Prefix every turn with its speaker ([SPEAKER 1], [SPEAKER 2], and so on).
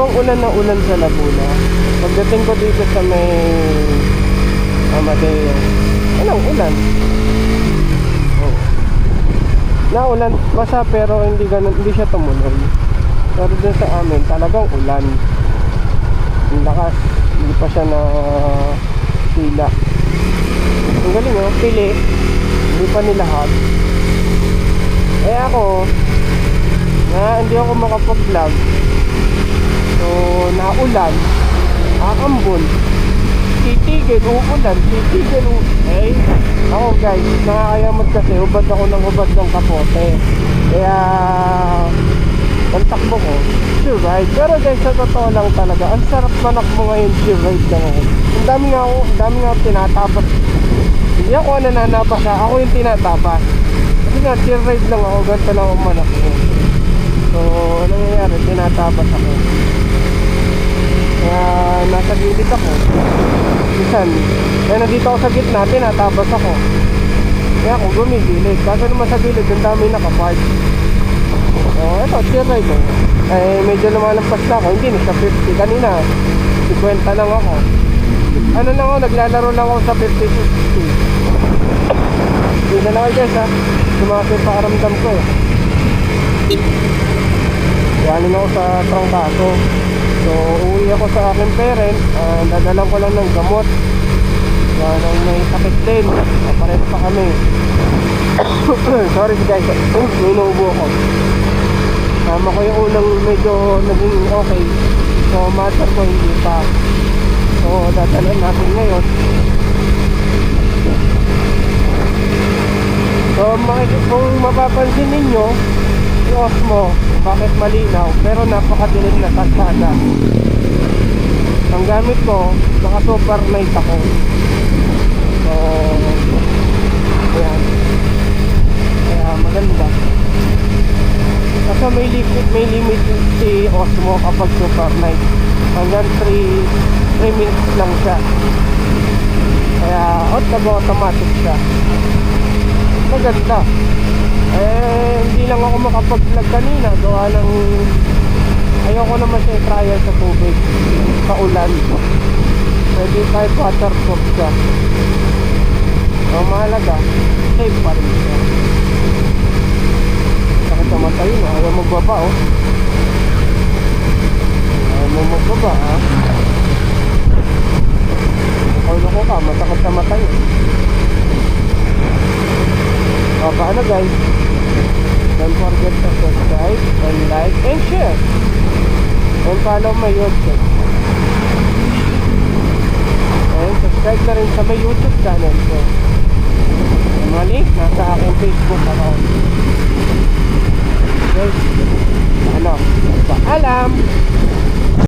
[SPEAKER 1] Talagang ulan na ulan sa Laguna. Pagdating ko dito sa may Amadeo, walang ulan. Oh. Naulan, basa pero hindi ganun, hindi siya tumuloy. Pero dun sa amin, talagang ulan. Ang lakas, hindi pa siya na sila. Ang galing oh, pili. Hindi pa nilahat. Eh ako, na hindi ako makapag-vlog. So, naulan, aambon, titigil, uulan, titigil, eh, ako guys, nakakayamot kasi, ubad ako ng ubad ng kapote. Kaya, ang takbo ko, sure ride. Pero guys, sa totoo lang talaga, ang sarap manakbo ngayon, sure ride lang ako. Ang dami nga tinatapas. Hindi ako nananabas ha, ako yung tinatapas. Kasi nga, sure ride lang ako, ganito lang ako manakbo. So, ano nangyayari, tinatapas ako. Kaya nasa gilid ako. Minsan, kaya nandito ako sa gitna, tinatapos ako. Kaya ako gumigilid. Kaso naman sa gilid, ang dami nakapark. So, eto, chill ride oh. Eh, medyo lumalampas na ako. Hindi, nasa 50. Kanina, 50 lang ako. Ano lang ako, naglalaro lang ako sa 50-50. Hindi na lang guys ha. Sumakit pakaramdam ko eh. Yanin ako sa trangkaso. So, uwi ako sa aking parent. Dadalang ko lang ng gamot. Yan ang may sakit din. Papares pa kami. Sorry guys, may naubo ako. Tama ko yung unang medyo naging okay. So, matter ko hindi pa. So, dadalan natin ngayon. So, kung mapapansin ninyo, si Osmo, bakit malinaw? Pero napakadilim na kalsada. Ang gamit ko, naka super night ako. So, ayan. Kaya maganda. Kasi may limit si Osmo kapag super night. Hanggang 3 minutes lang siya. Kaya automatic siya. Maganda. Eh, hindi lang ako makapag-vlog kanina. Gawa ng ayoko naman siya i-trial sa tubig. Sa ulan. Pwede kahit waterproof siya. So, mahalaga. Safe pa rin siya. Sakit sa mata yun. Ayaw magbaba oh. Ayaw mo magbaba ha. Loko ka. Masakit sa mata yun. O, paano guys? Don't forget to subscribe and like and share. And follow my YouTube. And subscribe na rin sa my YouTube channel ko.